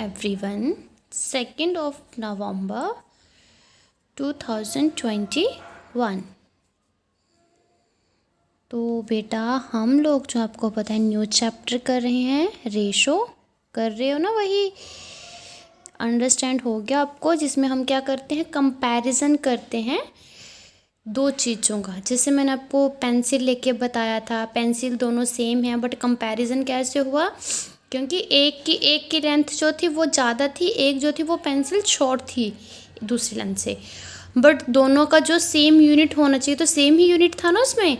everyone. 2nd of November 2021। तो बेटा हम लोग जो आपको पता है न्यू चैप्टर कर रहे हैं, रेशो कर रहे हो ना, वही अंडरस्टैंड हो गया आपको, जिसमें हम क्या करते हैं, कंपैरिजन करते हैं दो चीज़ों का। जैसे मैंने आपको पेंसिल लेके बताया था, पेंसिल दोनों सेम हैं बट कंपैरिजन कैसे हुआ, क्योंकि एक की लेंथ जो थी वो ज़्यादा थी, एक जो थी वो पेंसिल शॉर्ट थी दूसरी लेंथ से, बट दोनों का जो सेम यूनिट होना चाहिए तो सेम ही यूनिट था ना उसमें।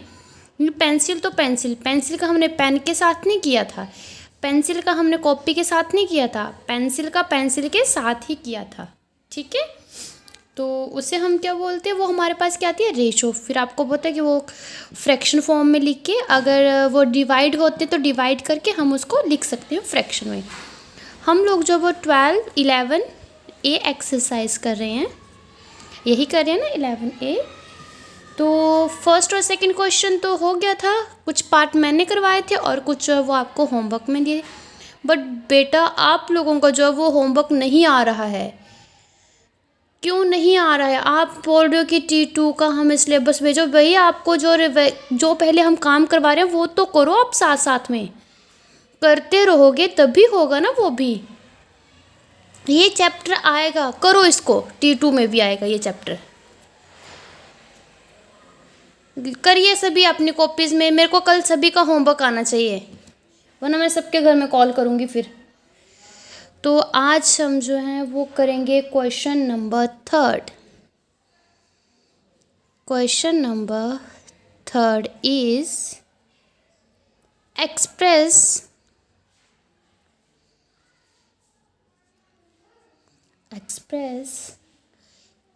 पेंसिल तो पेंसिल का हमने पेन के साथ नहीं किया था, पेंसिल का हमने कॉपी के साथ नहीं किया था, पेंसिल का पेंसिल के साथ ही किया था। ठीक है, तो उसे हम क्या बोलते हैं, वो हमारे पास क्या आती है, रेशो। फिर आपको पता है कि वो फ्रैक्शन फॉर्म में लिख के, अगर वो डिवाइड होते तो डिवाइड करके हम उसको लिख सकते हैं फ्रैक्शन में। हम लोग जो वो 12, 11 ए एक्सरसाइज कर रहे हैं, यही कर रहे हैं ना 11 ए। तो फर्स्ट और सेकंड क्वेश्चन तो हो गया था, कुछ पार्ट मैंने करवाए थे और कुछ वो आपको होमवर्क में दिए। बट बेटा आप लोगों का जो वो होमवर्क नहीं आ रहा है, क्यों नहीं आ रहा है? आप बोल रहे हो कि T2 का हमें सिलेबस भेजो। भैया आपको जो पहले हम काम करवा रहे हैं वो तो करो, आप साथ साथ में करते रहोगे तभी होगा ना। वो भी ये चैप्टर आएगा, करो इसको, T2 में भी आएगा ये चैप्टर। करिए सभी अपनी कॉपीज़ में, मेरे को कल सभी का होमवर्क आना चाहिए, वरना मैं सबके घर में कॉल करूँगी फिर। तो आज हम जो हैं वो करेंगे question number 3। Question number 3 is express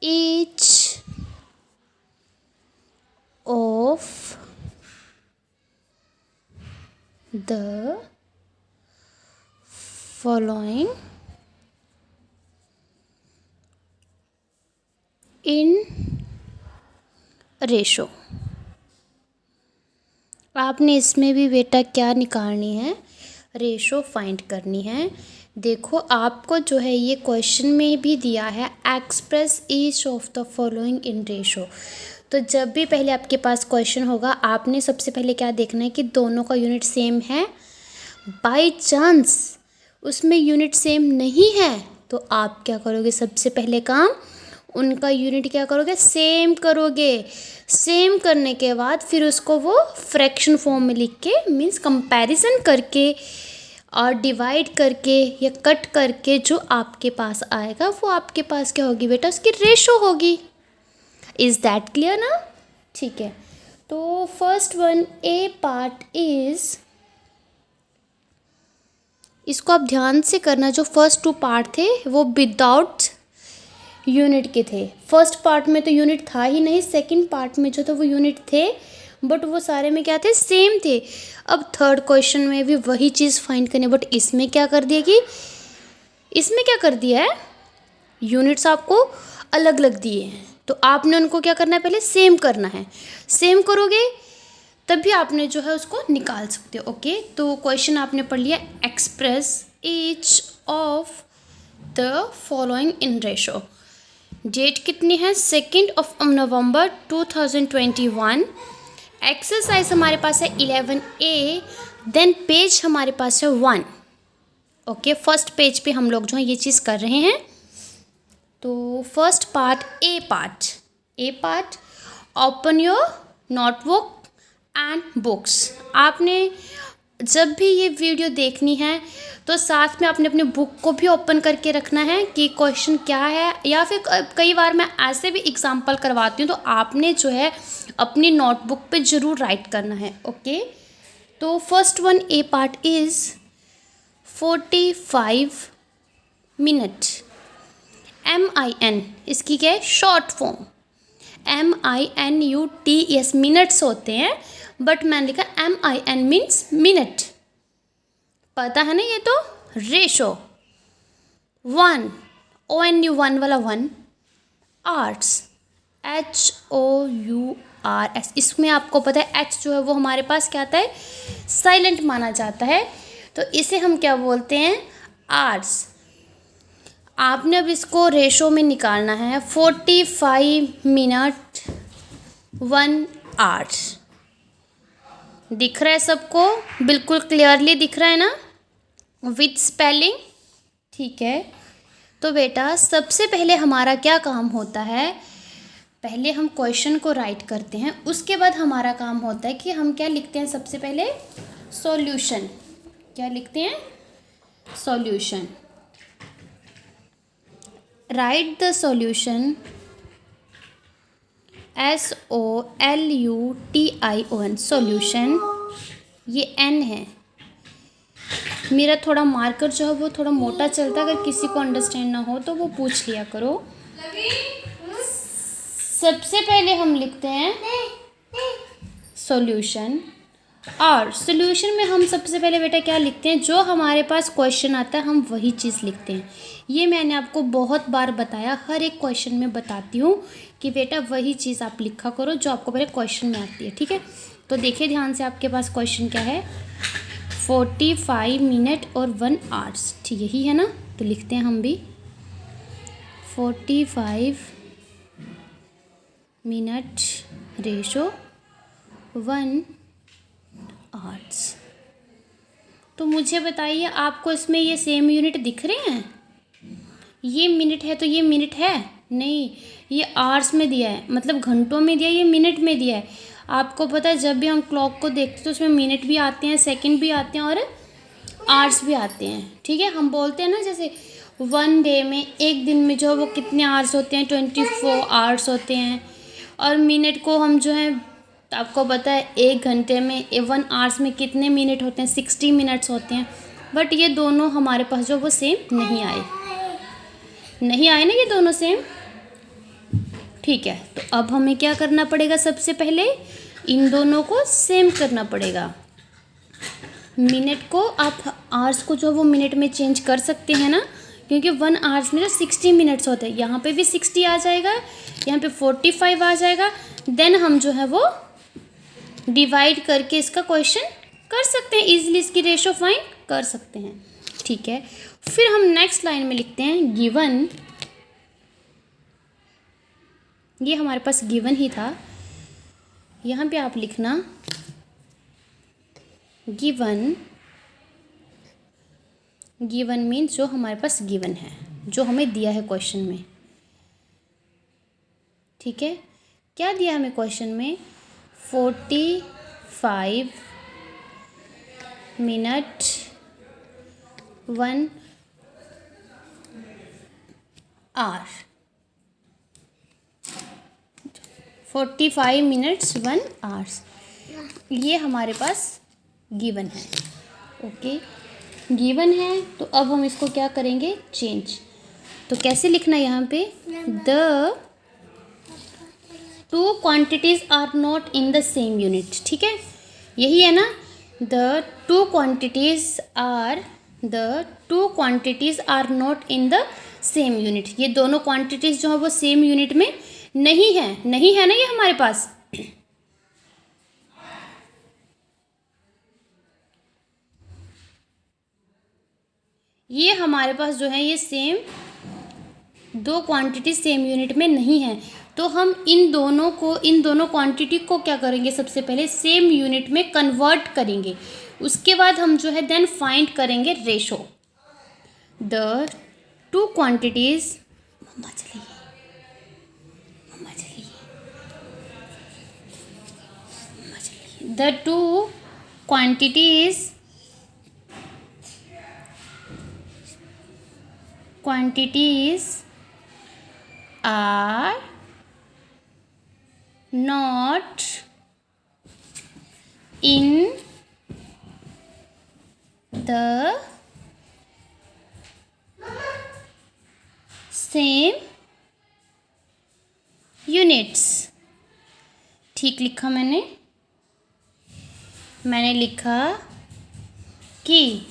each of the following in ratio. आपने इसमें भी बेटा क्या निकालनी है, रेशो फाइंड करनी है। देखो आपको जो है ये क्वेश्चन में भी दिया है, express each of the following in ratio. तो जब भी पहले आपके पास क्वेश्चन होगा, आपने सबसे पहले क्या देखना है कि दोनों का यूनिट सेम है। बाय चांस उसमें यूनिट सेम नहीं है तो आप क्या करोगे, सबसे पहले काम उनका यूनिट क्या करोगे, सेम करोगे। सेम करने के बाद फिर उसको वो फ्रैक्शन फॉर्म में लिख के, मीन्स कंपैरिजन करके और डिवाइड करके या कट करके जो आपके पास आएगा वो आपके पास क्या होगी बेटा, उसकी रेशो होगी। इज़ दैट क्लियर ना? ठीक है, तो first one A part is, इसको आप ध्यान से करना। जो फर्स्ट 2 पार्ट थे वो विदाउट यूनिट के थे। फर्स्ट पार्ट में तो यूनिट था ही नहीं, सेकंड पार्ट में जो था वो यूनिट थे, बट वो सारे में क्या थे, सेम थे। अब थर्ड क्वेश्चन में भी वही चीज़ फाइंड करनी, बट इसमें क्या कर दिया कि इसमें क्या कर दिया है, यूनिट्स आपको अलग अलग दिए हैं, तो आपने उनको क्या करना है, पहले सेम करना है। सेम करोगे तभी आपने जो है उसको निकाल सकते हो। ओके, तो क्वेश्चन आपने पढ़ लिया, express each of the following in ratio. Date कितनी है, 2 नवंबर 2021। एक्सरसाइज हमारे पास है 11A, देन पेज हमारे पास है 1। ओके, फर्स्ट पेज पे हम लोग जो है ये चीज़ कर रहे हैं। तो first part A part, open your notebook and books. आपने जब भी ये वीडियो देखनी है तो साथ में आपने अपने बुक को भी ओपन करके रखना है कि क्वेश्चन क्या है, या फिर कई बार मैं ऐसे भी एग्जांपल करवाती हूँ तो आपने जो है अपनी नोटबुक पे ज़रूर राइट करना है। ओके, तो first one A part is 45 minute. MIN इसकी क्या है, शॉर्ट फॉर्म, MINUT, मिनट्स होते हैं, बट मैंने लिखा MIN मीन्स मिनट, पता है ना ये तो। रेशो 1, ONU 1 वाला 1, आर्ट्स HOURS, इसमें आपको पता है H जो है वो हमारे पास क्या आता है, साइलेंट माना जाता है, तो इसे हम क्या बोलते हैं, आर्ट्स। आपने अब इसको रेशो में निकालना है। 45 मिनट 1 आवर्स। दिख रहा है सबको? बिल्कुल क्लियरली दिख रहा है ना, विथ स्पेलिंग? ठीक है। तो बेटा सबसे पहले हमारा क्या काम होता है, पहले हम क्वेश्चन को राइट करते हैं, उसके बाद हमारा काम होता है कि हम क्या लिखते हैं, सबसे पहले सॉल्यूशन। क्या लिखते हैं? Solution. Right the solution, SOLUTION, solution. ये N है। मेरा थोड़ा मार्कर जो है वो थोड़ा मोटा चलता है, अगर किसी को अंडरस्टैंड ना हो तो वो पूछ लिया करो। सबसे पहले हम लिखते हैं सॉल्यूशन, और सॉल्यूशन में हम सबसे पहले बेटा क्या लिखते हैं, जो हमारे पास क्वेश्चन आता है हम वही चीज़ लिखते हैं। ये मैंने आपको बहुत बार बताया, हर एक क्वेश्चन में बताती हूँ कि बेटा वही चीज़ आप लिखा करो जो आपको पहले क्वेश्चन में आती है। ठीक है, तो देखिए ध्यान से, आपके पास क्वेश्चन क्या है, 45 मिनट और 1 आवर्स। ठीक, यही है ना, तो लिखते हैं हम भी 45 मिनट रेशो 1 आवर्स। तो मुझे बताइए, आपको इसमें ये सेम यूनिट दिख रहे हैं? ये मिनट है तो ये मिनट है नहीं, ये आवर्स में दिया है, मतलब घंटों में दिया है, ये मिनट में दिया है। आपको पता है जब भी हम क्लॉक को देखते हैं तो उसमें मिनट भी आते हैं, सेकंड भी आते हैं और आवर्स भी आते हैं। ठीक है, हम बोलते हैं ना जैसे 1 डे में, एक दिन में जो वो कितने आवर्स होते हैं, 24 आवर्स होते हैं। और मिनट को हम जो है, तो आपको पता है 1 घंटे में 1 आवर्स में कितने मिनट होते हैं, 60 मिनट्स होते हैं। बट ये दोनों हमारे पास जो वो सेम नहीं आए ना, ये दोनों सेम। ठीक है, तो अब हमें क्या करना पड़ेगा, सबसे पहले इन दोनों को सेम करना पड़ेगा। मिनट को आप आवर्स को जो वो मिनट में चेंज कर सकते हैं ना, क्योंकि 1 आवर्स में जो 60 मिनट्स होते हैं, यहाँ पे भी 60 आ जाएगा, यहाँ पे 45 आ जाएगा। देन हम जो है वो डिवाइड करके इसका क्वेश्चन कर सकते हैं, इजीली इसकी रेशो फाइंड कर सकते हैं। ठीक है, फिर हम नेक्स्ट लाइन में लिखते हैं गिवन। ये हमारे पास गिवन ही था, यहाँ पे आप लिखना गिवन। गिवन मीन्स जो हमारे पास गिवन है, जो हमें दिया है क्वेश्चन में। ठीक है, क्या दिया हमें क्वेश्चन में, 45 मिनट 1 आवर, 45 मिनट्स 1 आवर्स, ये हमारे पास गिवन है। ओके, गिवन है, तो अब हम इसको क्या करेंगे, चेंज। तो कैसे लिखना है यहाँ पे, the 2 quantities are not in the same unit. ठीक है, यही है ना, the 2 quantities are not in the same unit. ये दोनों क्वांटिटीज जो है वो सेम यूनिट में नहीं है ना, ये हमारे पास। ये हमारे पास जो है ये सेम 2 क्वांटिटी सेम यूनिट में नहीं है, तो हम इन दोनों क्वांटिटी को क्या करेंगे, सबसे पहले सेम यूनिट में कन्वर्ट करेंगे। उसके बाद हम जो है देन फाइंड करेंगे रेशो। द 2 क्वांटिटीज, मम्मा चलिए, the 2 quantities are not in the same units। ठीक लिखा मैंने लिखा कि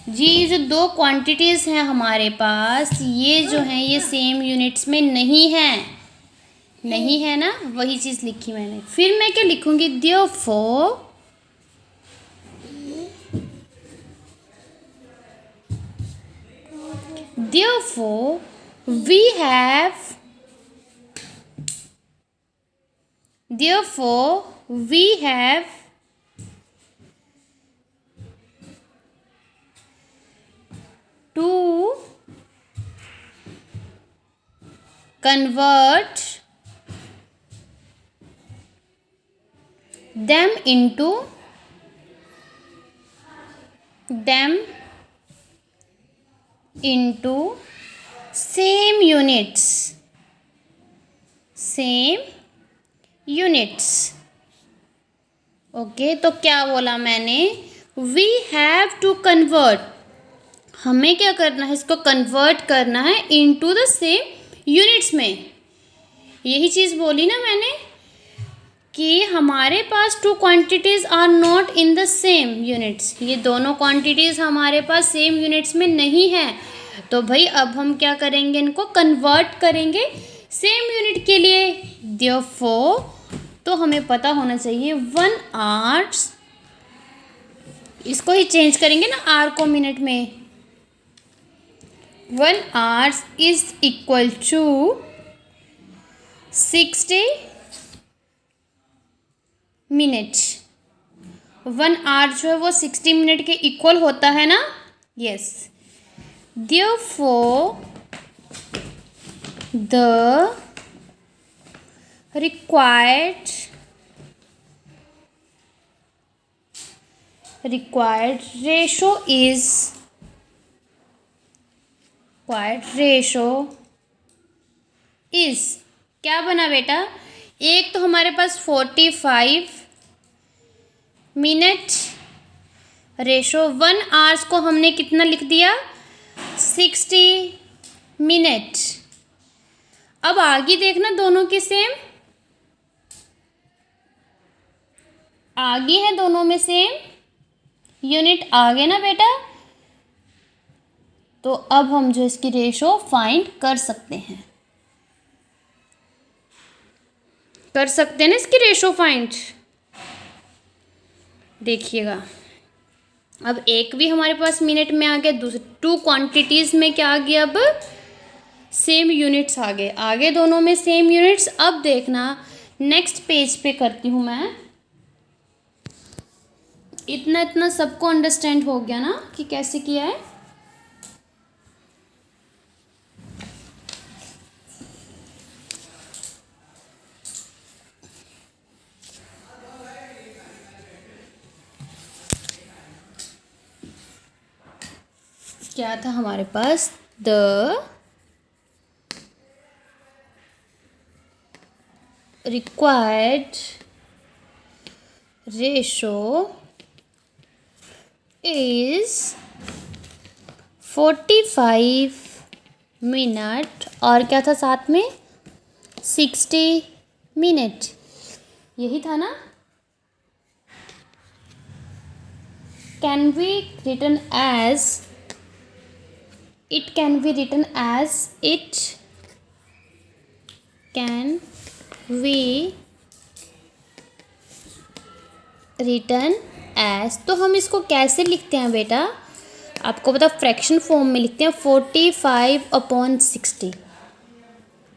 जी जो 2 क्वांटिटीज़ हैं हमारे पास, ये जो हैं ये सेम यूनिट्स में नहीं है ना, वही चीज़ लिखी मैंने। फिर मैं क्या लिखूँगी, therefore Therefore, we have to convert them into same units. Okay, तो क्या बोला मैंने? वी हैव टू कन्वर्ट, हमें क्या करना है, इसको कन्वर्ट करना है इनटू द सेम यूनिट्स में। यही चीज़ बोली ना मैंने कि हमारे पास two quantities are not in the same units, ये दोनों क्वांटिटीज़ हमारे पास सेम यूनिट्स में नहीं है। तो भाई अब हम क्या करेंगे, इनको कन्वर्ट करेंगे सेम यूनिट के लिए। देयरफॉर, तो हमें पता होना चाहिए 1 आवर्स, इसको ही चेंज करेंगे ना आर को मिनट में। 1 hours is equal to 60 minute. 1 hour जो है वो 60 मिनट के इक्वल होता है ना। Yes, therefore the required ratio is क्या बना बेटा? एक तो हमारे पास 45 मिनट, रेशो 1 आवर्स को हमने कितना लिख दिया, 60 मिनट। अब आगे देखना, दोनों की सेम, आगे है दोनों में सेम यूनिट, आगे ना बेटा। तो अब हम जो इसकी रेशो फाइंड कर सकते हैं, ना इसकी रेशो फाइंड। देखिएगा, अब एक भी हमारे पास मिनट में आ गया, दूसरे 2 क्वांटिटीज़ में क्या आ गया, अब सेम यूनिट्स आ गए, आगे दोनों में सेम यूनिट्स। अब देखना नेक्स्ट पेज पे करती हूँ मैं। इतना सबको अंडरस्टैंड हो गया ना कि कैसे किया है। क्या था हमारे पास, the required ratio is 45 minute, और क्या था साथ में, 60 मिनट, यही था ना। Can be written as, it can be written as, it can be written as। तो हम इसको कैसे लिखते हैं बेटा, आपको पता, फ्रैक्शन फॉर्म में लिखते हैं, 45/60,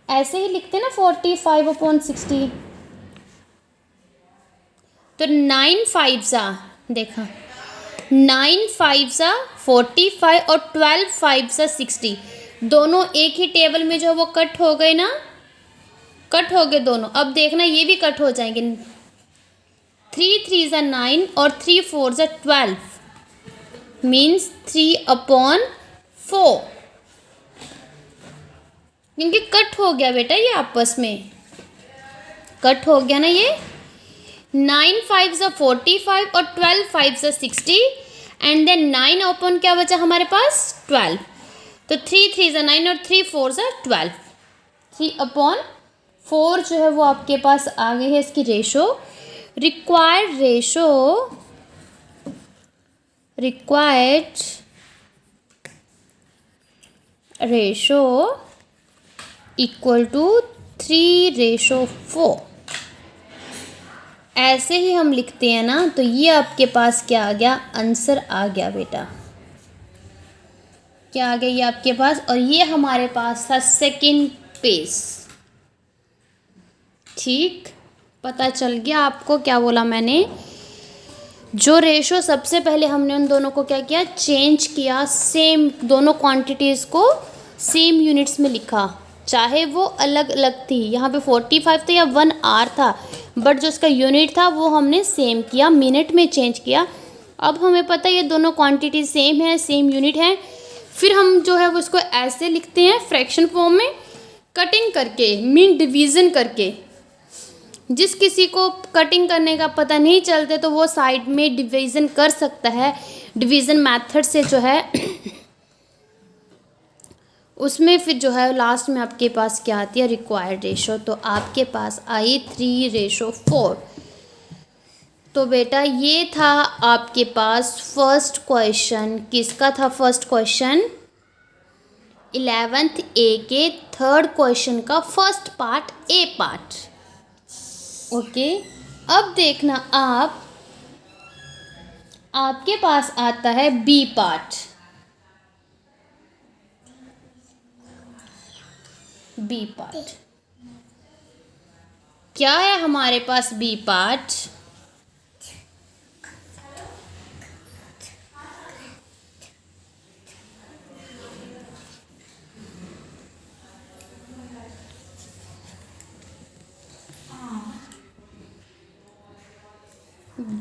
ऐसे ही लिखते हैं ना, 45/60। तो 9 5 देखा, 9 5 45 और 12 5 60, दोनों एक ही टेबल में जो वो कट हो गए ना, कट हो गए दोनों। अब देखना ये भी कट हो जाएंगे, 3 3 9 और 3 4 12, मीन्स 3/4, क्योंकि कट हो गया बेटा, ये आपस में कट हो गया ना। ये 9 5 45 और 12 5 60, एंड देन 9 क्या बचा हमारे पास, 12। तो 3 3 9 और 3 4 12, 3/4 जो है वो आपके पास आ गई है इसकी ratio. Required ratio equal to 3:4। ऐसे ही हम लिखते हैं ना, तो ये आपके पास क्या आ गया, आंसर आ गया बेटा। क्या आ गई आपके पास, और ये हमारे पास था सेकंड पेज। ठीक, पता चल गया आपको क्या बोला मैंने। जो रेशो सबसे पहले हमने उन दोनों को क्या किया, चेंज किया, सेम दोनों क्वांटिटीज़ को सेम यूनिट्स में लिखा, चाहे वो अलग अलग थी। यहाँ पे 45 था या 1 आवर था, बट जो उसका यूनिट था वो हमने सेम किया, मिनट में चेंज किया। अब हमें पता है ये दोनों क्वांटिटी सेम है, सेम यूनिट है। फिर हम जो है वो इसको ऐसे लिखते हैं फ्रैक्शन फॉर्म में, कटिंग करके, मीन डिवीज़न करके। जिस किसी को कटिंग करने का पता नहीं चलते तो वो साइड में डिवीज़न कर सकता है, डिवीज़न मेथड से जो है उसमें फिर जो है लास्ट में आपके पास क्या आती है, रिक्वायर्ड रेशो। तो आपके पास आई 3:4। तो बेटा ये था आपके पास फर्स्ट क्वेश्चन। किसका था फर्स्ट क्वेश्चन? 11th ए के थर्ड क्वेश्चन का फर्स्ट पार्ट, ए पार्ट। ओके, अब देखना आप, आपके पास आता है बी पार्ट। बी पार्ट क्या है हमारे पास? बी पार्ट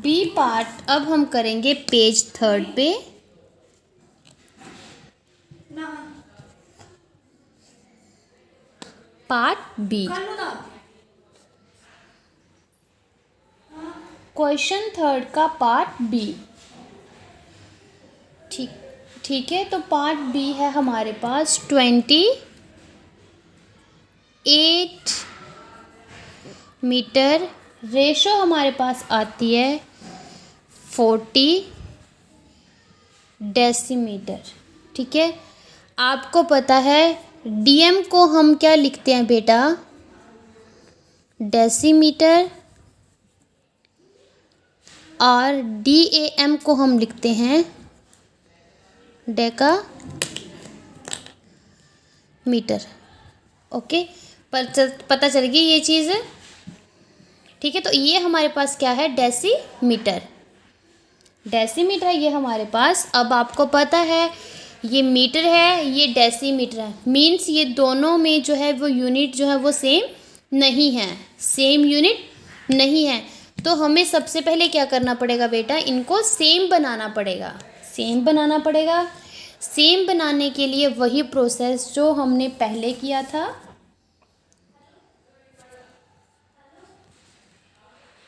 बी पार्ट अब हम करेंगे पेज 3 पे। पार्ट बी, क्वेश्चन 3 का पार्ट बी। ठीक, ठीक है। तो पार्ट बी है हमारे पास 28 मीटर। रेशो हमारे पास आती है 40 डेसीमीटर। ठीक है, आपको पता है डीएम को हम क्या लिखते हैं बेटा? डेसीमीटर। और डीएम को हम लिखते हैं डेका मीटर। ओके, पता चल गई ये चीज़। ठीक है, तो ये हमारे पास क्या है? डेसीमीटर। डेसीमीटर है ये हमारे पास। अब आपको पता है ये मीटर है, ये डेसीमीटर है, मीन्स ये दोनों में जो है वो यूनिट जो है वो सेम नहीं है, सेम यूनिट नहीं है। तो हमें सबसे पहले क्या करना पड़ेगा बेटा? इनको सेम बनाना पड़ेगा, सेम बनाना पड़ेगा। सेम बनाने के लिए वही प्रोसेस जो हमने पहले किया था।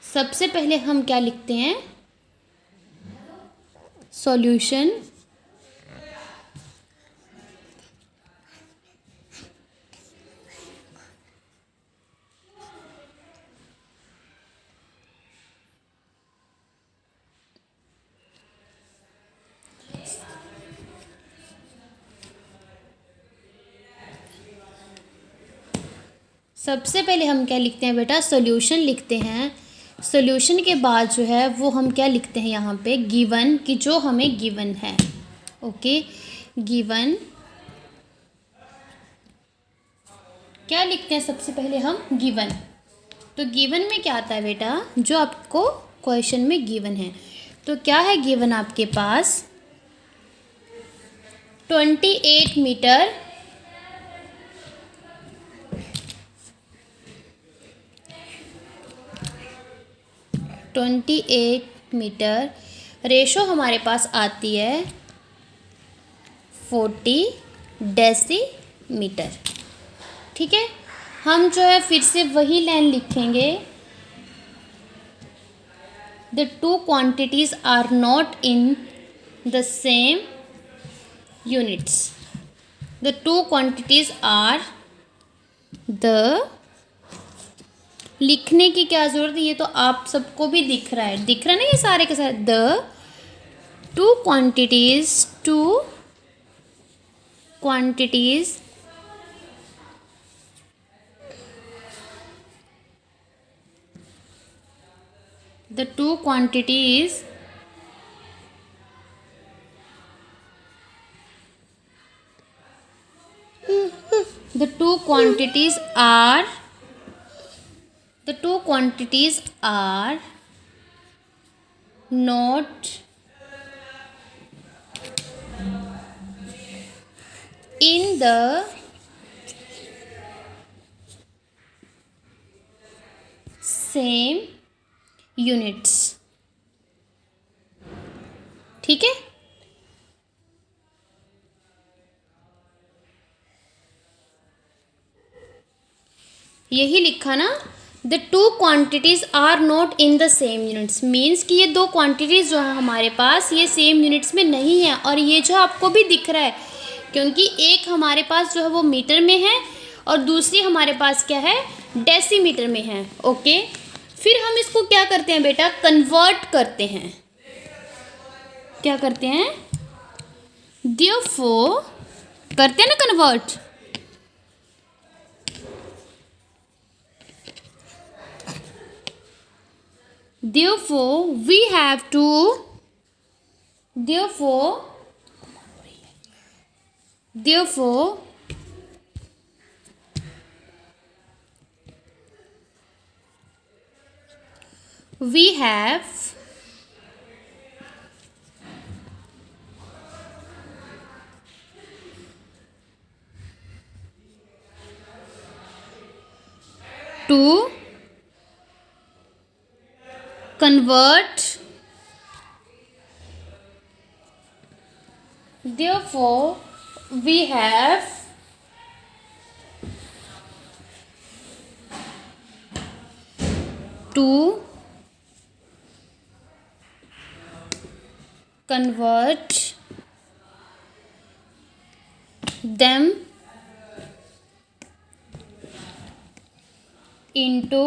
सबसे पहले हम क्या लिखते हैं? सॉल्यूशन। सबसे पहले हम क्या लिखते हैं बेटा? सॉल्यूशन लिखते हैं। सॉल्यूशन के बाद जो है वो हम क्या लिखते हैं यहाँ पे? गिवन, कि जो हमें गिवन है। ओके, गिवन क्या लिखते हैं सबसे पहले हम? गिवन। तो गिवन में क्या आता है बेटा? जो आपको क्वेश्चन में गिवन है। तो क्या है गिवन आपके पास? 28 मीटर 28 मीटर। रेशो हमारे पास आती है 40 डेसीमीटर। ठीक है, हम जो है फिर से वही लाइन लिखेंगे। The two quantities are not in the same units. The two quantities are the, लिखने की क्या ज़रूरत है, ये तो आप सबको भी दिख रहा है, दिख रहा है ना ये सारे के सारे। The two quantities, two quantities the two quantities The two quantities are not in the same units. ठीक है, यही लिखा ना, the two quantities are not in the same units, means कि ये दो क्वांटिटीज जो है हमारे पास ये सेम यूनिट्स में नहीं है। और ये जो आपको भी दिख रहा है, क्योंकि एक हमारे पास जो है वो मीटर में है और दूसरी हमारे पास क्या है, डेसीमीटर में है। ओके, फिर हम इसको क्या करते हैं बेटा, कन्वर्ट करते हैं। क्या करते हैं, देयरफॉर करते हैं ना convert. Therefore, we have to we have to convert, therefore we have to convert them into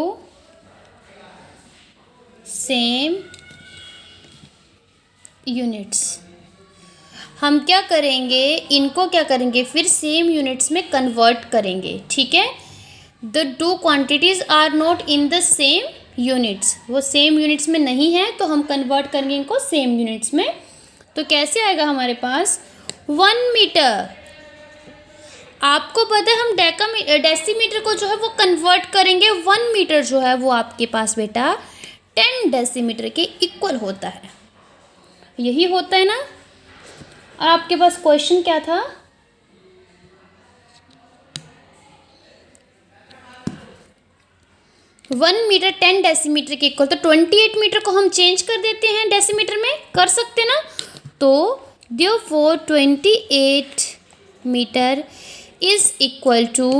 same units. हम क्या करेंगे, इनको क्या करेंगे, फिर सेम यूनिट्स में कन्वर्ट करेंगे। ठीक है, the two quantities are not in the same units, वो सेम यूनिट्स में नहीं है तो हम कन्वर्ट करेंगे इनको सेम यूनिट्स में। तो कैसे आएगा हमारे पास 1 मीटर। आपको पता है हम डेसीमीटर को जो है वो कन्वर्ट करेंगे 1 मीटर जो है वो आपके पास बेटा 10 डेसीमीटर के इक्वल होता है। यही होता है ना। और आपके पास क्वेश्चन क्या था, वन मीटर 10 डेसीमीटर के इक्वल, तो 28 मीटर को हम चेंज कर देते हैं डेसीमीटर में, कर सकते ना। तो therefore 28 metre is equal to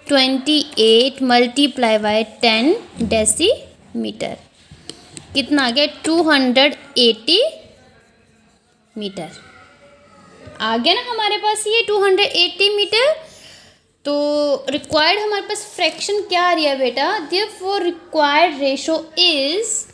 28 multiply by 10 decimetre. कितना आ गया, 280 मीटर आ गया ना हमारे पास ये 280 मीटर। तो रिक्वायर्ड हमारे पास फ्रैक्शन क्या आ रही है बेटा, देयरफॉर रिक्वायर्ड रेशो इज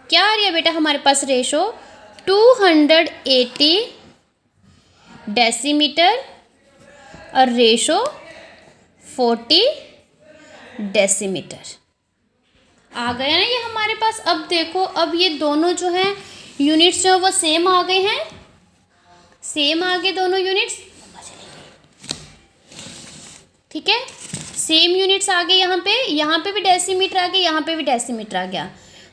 क्या आ रही है बेटा हमारे पास रेशो, 280 डेसीमीटर और रेशो 40 डेसीमीटर आ गया ना ये हमारे पास। अब देखो, अब ये दोनों जो हैं यूनिट्स जो है वो सेम आ गए हैं, सेम आ गए दोनों यूनिट्स। ठीक है, सेम यूनिट्स आ गए, यहाँ पे भी डेसीमीटर आ गया, यहाँ पे भी डेसीमीटर आ गया,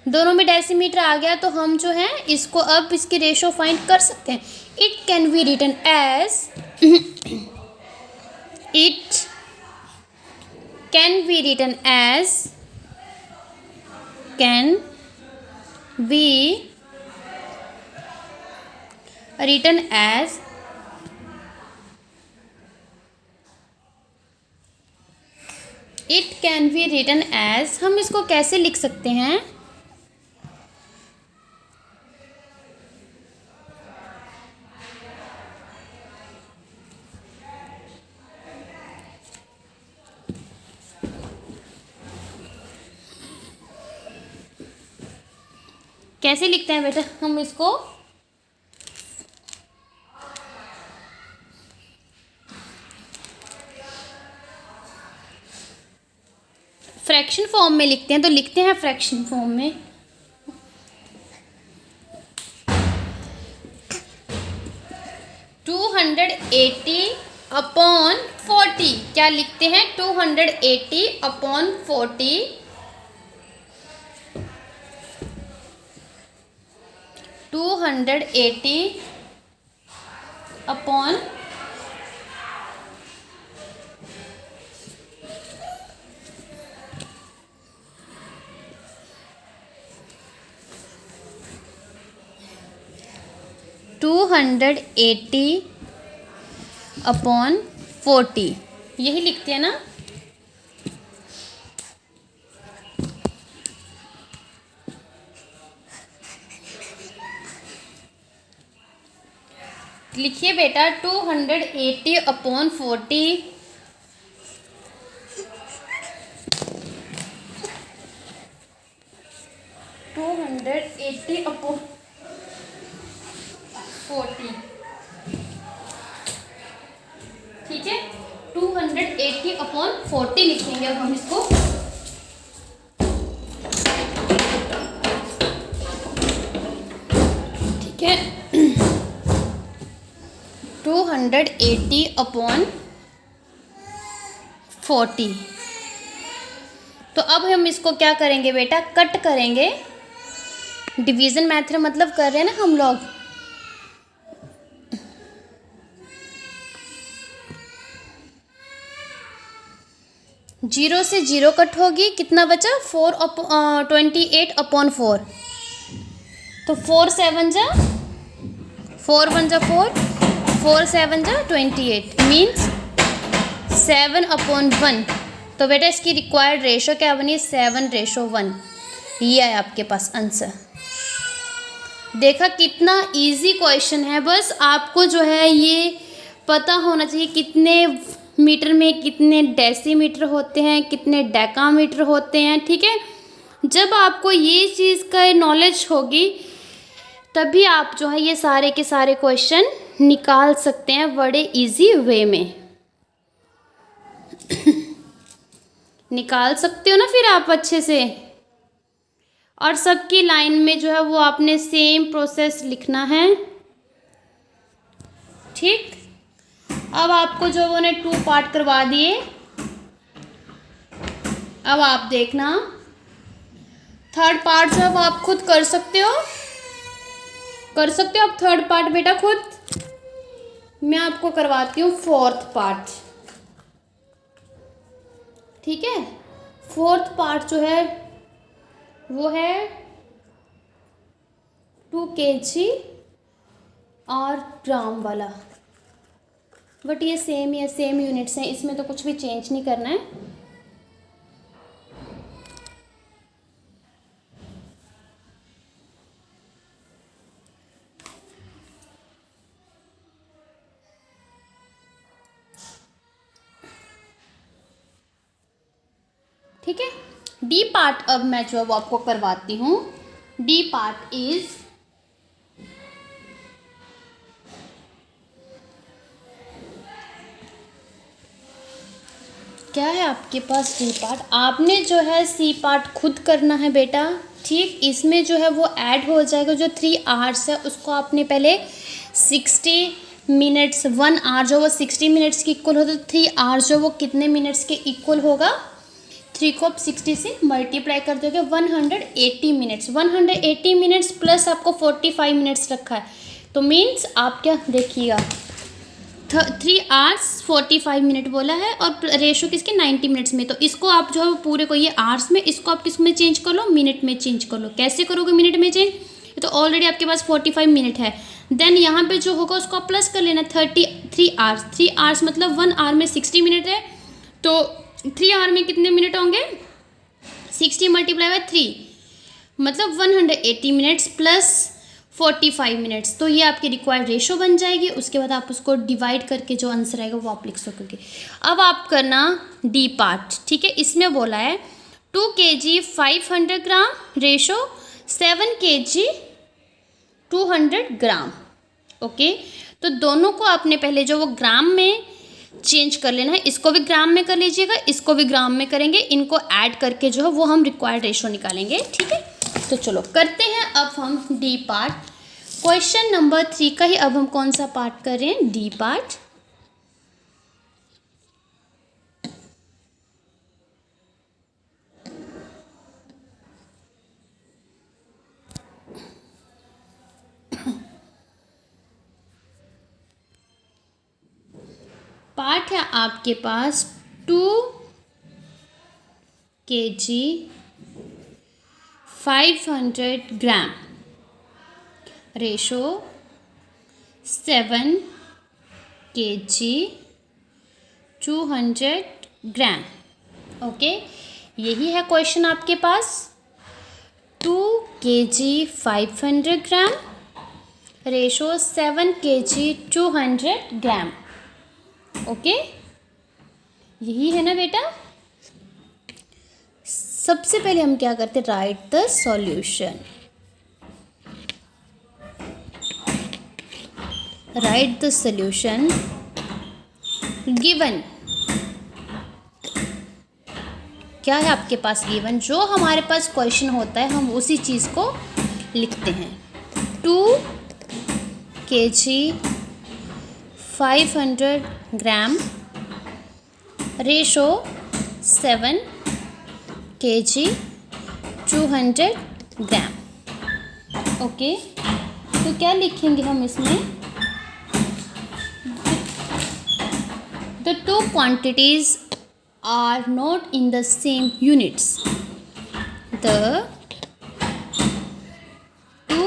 दोनों में डेसीमीटर आ गया। तो हम जो है इसको अब इसकी रेशो फाइंड कर सकते हैं। It can be written as हम इसको कैसे लिख सकते हैं, कैसे लिखते हैं बेटा हम इसको, फ्रैक्शन फॉर्म में लिखते हैं तो लिखते हैं फ्रैक्शन फॉर्म में। 280 अपॉन 40, क्या लिखते हैं? 280 अपॉन 40, 280 अपॉन 280 अपॉन 40, यही लिखते हैं ना। लिखिए बेटा 280 अपॉन 40, 280 अपॉन 40, ठीक है। 280 अपॉन 40 लिखेंगे अब हम इसको। ठीक है, 280 अपॉन 40। तो अब हम इसको क्या करेंगे बेटा? कट करेंगे। डिवीज़न मेथड मतलब कर रहे हैं ना हम लोग। जीरो से जीरो कट होगी, कितना बचा? 28 अपॉन 4। तो 4 7 जा 4 1 जा 4, 4 7 जा 28, मीन्स 7 अपॉन 1। तो बेटा इसकी रिक्वायर्ड रेशो क्या बनी? 7:1। ये है आपके पास आंसर। देखा कितना इजी क्वेश्चन है। बस आपको जो है ये पता होना चाहिए कितने मीटर में कितने डेसीमीटर होते हैं, कितने डेकामीटर होते हैं। ठीक है, जब आपको ये चीज़ का नॉलेज होगी तभी आप जो है ये सारे के सारे क्वेश्चन निकाल सकते हैं बड़े इजी वे में। निकाल सकते हो ना फिर आप अच्छे से। और सबकी लाइन में जो है वो आपने सेम प्रोसेस लिखना है। ठीक, अब आपको जो वो ने 2 पार्ट करवा दिए। अब आप देखना थर्ड पार्ट जो है वो आप खुद कर सकते हो। कर सकते हो आप थर्ड पार्ट बेटा खुद। मैं आपको करवाती हूँ फोर्थ पार्ट। ठीक है, फोर्थ पार्ट जो है वो है 2 kg और ग्राम वाला। बट ये सेम ही है, सेम यूनिट्स हैं, इसमें तो कुछ भी चेंज नहीं करना है। ठीक है, डी पार्ट अब मैं जो है वो आपको करवाती हूँ। डी पार्ट इज क्या है आपके पास? C part. आपने जो है सी पार्ट खुद करना है बेटा। ठीक, इसमें जो है वो ऐड हो जाएगा। जो 3 आवर्स है उसको आपने पहले 60 मिनट्स, 1 आवर जो वो 60 मिनट्स के इक्वल होता है, तो 3 आवर्स जो वो कितने मिनट्स के इक्वल होगा? 3 को आप 60 से मल्टीप्लाई कर दोगे 180 मिनट्स। 180 मिनट्स प्लस आपको 45 मिनट्स रखा है, तो मीन्स आप क्या देखिएगा 3 आवर्स 45 मिनट बोला है और रेशो किसके 90 मिनट्स में। तो इसको आप जो है वो पूरे को ये आवर्स में, इसको आप किस में चेंज कर लो? मिनट में चेंज कर लो। कैसे करोगे मिनट में चेंज? तो ऑलरेडी आपके पास 45 मिनट है। देन यहाँ पे जो होगा उसको आप प्लस कर लेना 3 आवर्स। 3 आवर्स मतलब 1 आवर में 60 मिनट है, तो 3 आवर में कितने मिनट होंगे? 60 मल्टीप्लाई बाय 3 मतलब 180 मिनट्स प्लस 45 मिनट्स। तो ये आपकी रिक्वायर्ड रेशो बन जाएगी। उसके बाद आप उसको डिवाइड करके जो आंसर आएगा वो आप लिख सकोगे। अब आप करना डी पार्ट। ठीक है, इसमें बोला है 2 kg 500 gram ratio 7 kg 200 gram. Okay, तो दोनों को आपने पहले जो वो ग्राम में चेंज कर लेना है। इसको भी ग्राम में कर लीजिएगा, इसको भी ग्राम में करेंगे, इनको ऐड करके जो है वो हम रिक्वायर्ड रेशो निकालेंगे। ठीक है, तो चलो करते हैं अब हम डी पार्ट। क्वेश्चन नंबर 3 का ही अब हम कौन सा पार्ट कर रहे हैं, डी पार्ट। पार्ट है आपके पास 2 kg 500 gram ratio 7 kg 200 gram. Okay, यही है क्वेश्चन आपके पास। 2 kg 500 gram ratio 7 kg 200 gram. Okay, यही है ना बेटा। सबसे पहले हम क्या करते हैं, right the solution. Right the solution given. क्या है आपके पास गिवन, जो हमारे पास क्वेश्चन होता है हम उसी चीज़ को लिखते हैं। 2 kg 500 gram ratio 7 kg 200 gram. Okay, तो क्या लिखेंगे हम इसमें, the two quantities are not in the same units. The two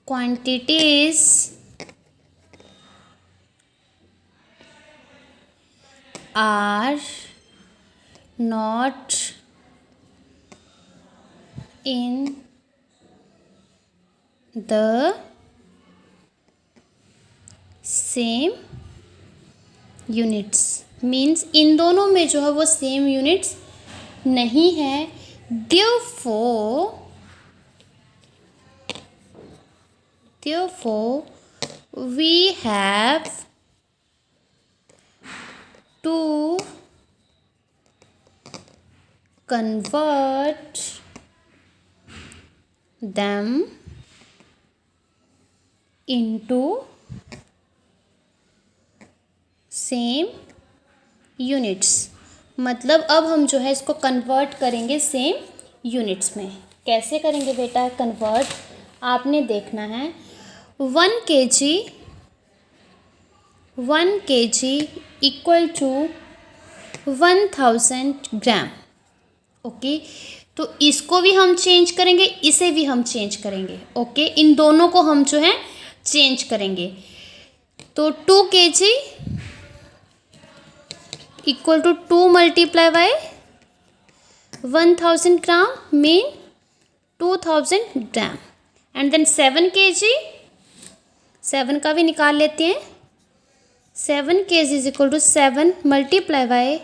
quantities are not in the same units, means इन दोनों में जो है वो सेम यूनिट्स नहीं है। Therefore, we have to convert them into same units. मतलब अब हम जो है इसको कन्वर्ट करेंगे सेम यूनिट्स में। कैसे करेंगे बेटा कन्वर्ट, आपने देखना है। 1 kg equal to 1000 gram. Okay, तो इसको भी हम चेंज करेंगे, इसे भी हम चेंज करेंगे। ओके, इन दोनों को हम जो है चेंज करेंगे। तो 2 kg equal to 2 multiply by 1000 gram mean 2000 gram. And then 7 kg, 7 का भी निकाल लेते हैं। 7 kg is equal to 7 multiply by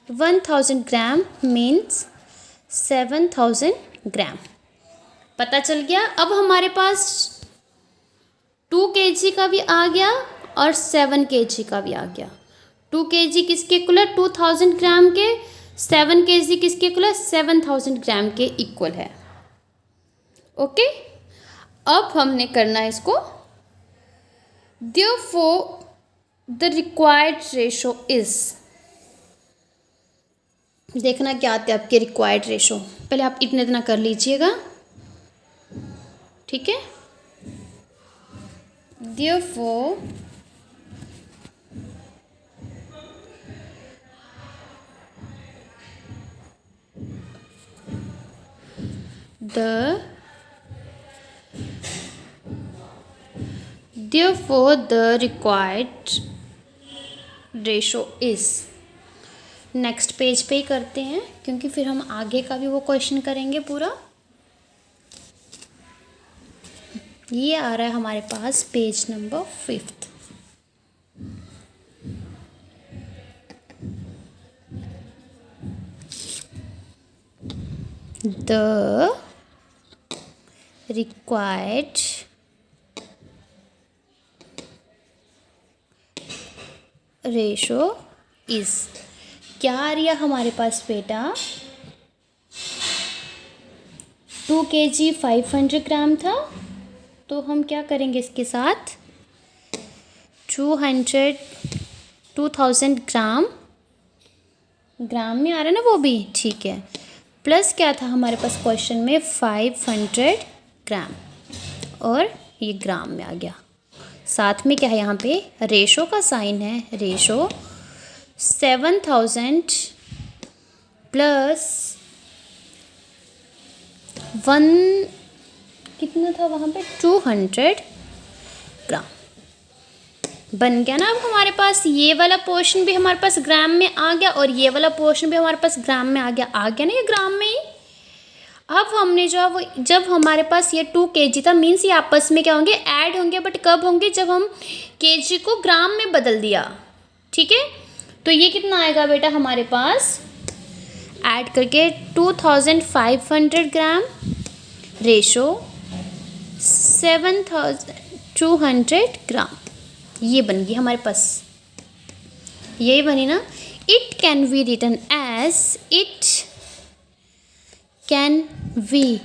1000 gram means 7000 gram. पता चल गया। अब हमारे पास 2 kg का भी आ गया और 7 kg का भी आ गया। 2 kg किसके इक्वल है, 2000 ग्राम के। 7 kg किसके इक्वल है, 7000 ग्राम के इक्वल है। ओके, अब हमने करना है इसको। Therefore, the required ratio is, देखना क्या आते हैं आपके रिक्वायर्ड रेशो। पहले आप इतना कर लीजिएगा, ठीक है। Therefore, the required ratio is, next page पे ही करते हैं क्योंकि फिर हम आगे का भी वो क्वेश्चन करेंगे पूरा। ये आ रहा है हमारे पास page number 5। The required ratio is, क्या आ रहा हमारे पास बेटा, 2 kg 500 ग्राम था, तो हम क्या करेंगे इसके साथ 2000 ग्राम, ग्राम में आ रहा है ना वो भी, ठीक है, प्लस क्या था हमारे पास क्वेश्चन में 500 ग्राम, और ये ग्राम में आ गया। साथ में क्या है यहाँ पे रेशो का साइन है, रेशो 7000 प्लस 1 कितना था वहाँ पे 200 ग्राम बन गया ना। अब हमारे पास ये वाला पोर्शन भी हमारे पास ग्राम में आ गया और ये वाला पोर्शन भी हमारे पास ग्राम में आ गया ना ये ग्राम में ही। अब हमने जो है वो, जब हमारे पास ये 2 kg था, मीन्स ये आपस में क्या होंगे, ऐड होंगे, बट कब होंगे, जब हम kg को ग्राम में बदल दिया, ठीक है। तो ये कितना आएगा बेटा हमारे पास, ऐड करके 2500 ग्राम रेशो 7200 ग्राम, ये बन गई हमारे पास, यही बनी ना। It can be written as, it can be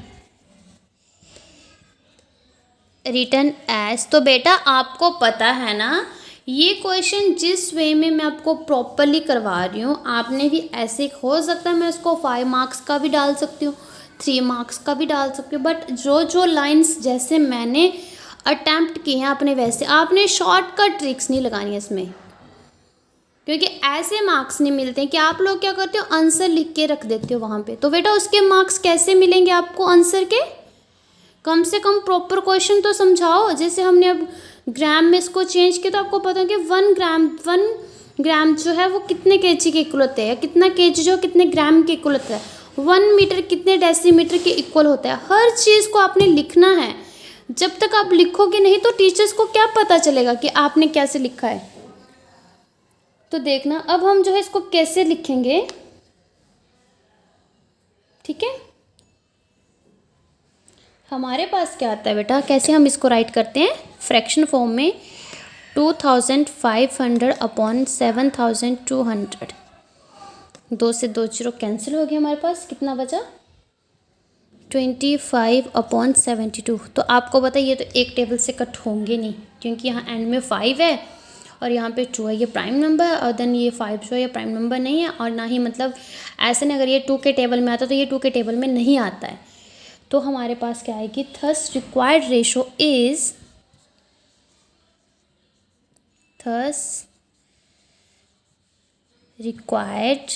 written as, तो बेटा आपको पता है ना ये क्वेश्चन जिस वे में मैं आपको प्रॉपरली करवा रही हूँ, आपने भी ऐसे हो सकता है मैं इसको 5 मार्क्स का भी डाल सकती हूँ, 3 मार्क्स का भी डाल सकती हूँ, बट जो जो लाइंस जैसे मैंने अटैम्प्ट किए हैं आपने वैसे, आपने शॉर्टकट ट्रिक्स नहीं लगानी है इसमें, क्योंकि ऐसे मार्क्स नहीं मिलते हैं कि आप लोग क्या करते हो आंसर लिख के रख देते हो वहाँ पे, तो बेटा उसके मार्क्स कैसे मिलेंगे आपको आंसर के, कम से कम प्रॉपर क्वेश्चन तो समझाओ। जैसे हमने अब ग्राम में इसको चेंज किया, तो आपको पता है कि 1 ग्राम जो है वो कितने केजी के इक्वल होते हैं, कितना केजी जो कितने ग्राम के इक्वल होता है, 1 मीटर कितने डेसीमीटर के इक्वल होता है, हर चीज़ को आपने लिखना है। जब तक आप लिखोगे नहीं तो टीचर्स को क्या पता चलेगा कि आपने कैसे लिखा है। तो देखना अब हम जो है इसको कैसे लिखेंगे, ठीक है। हमारे पास क्या आता है बेटा, कैसे हम इसको राइट करते हैं फ्रैक्शन फॉर्म में, 2500 अपॉन 7200, 2 से 2 जीरो कैंसिल हो गया, हमारे पास कितना बचा 25 अपॉन 72। तो आपको पता है ये तो एक टेबल से कट होंगे नहीं, क्योंकि यहाँ एंड में 5 है और यहाँ पे 2 है, ये प्राइम नंबर है, और देन ये 5 जो है ये प्राइम नंबर नहीं है, और ना ही मतलब ऐसे नहीं, अगर ये 2 के टेबल में आता तो ये 2 के टेबल में नहीं आता है। तो हमारे पास क्या आएगी, thus required ratio is, thus required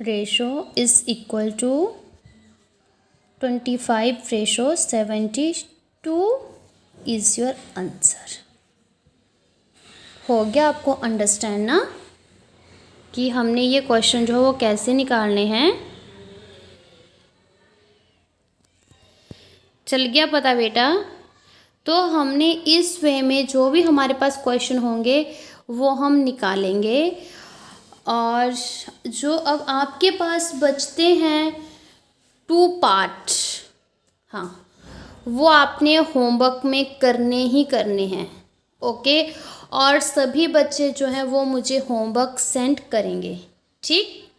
ratio is equal to 25/72 is your answer. हो गया आपको अंडरस्टैंड ना कि हमने ये क्वेश्चन जो है वो कैसे निकालने हैं, चल गया पता बेटा। तो हमने इस वे में जो भी हमारे पास क्वेश्चन होंगे वो हम निकालेंगे, और जो अब आपके पास बचते हैं 2 पार्ट, हाँ वो आपने होमवर्क में करने ही करने हैं, ओके। और सभी बच्चे जो हैं वो मुझे होमवर्क सेंड करेंगे, ठीक।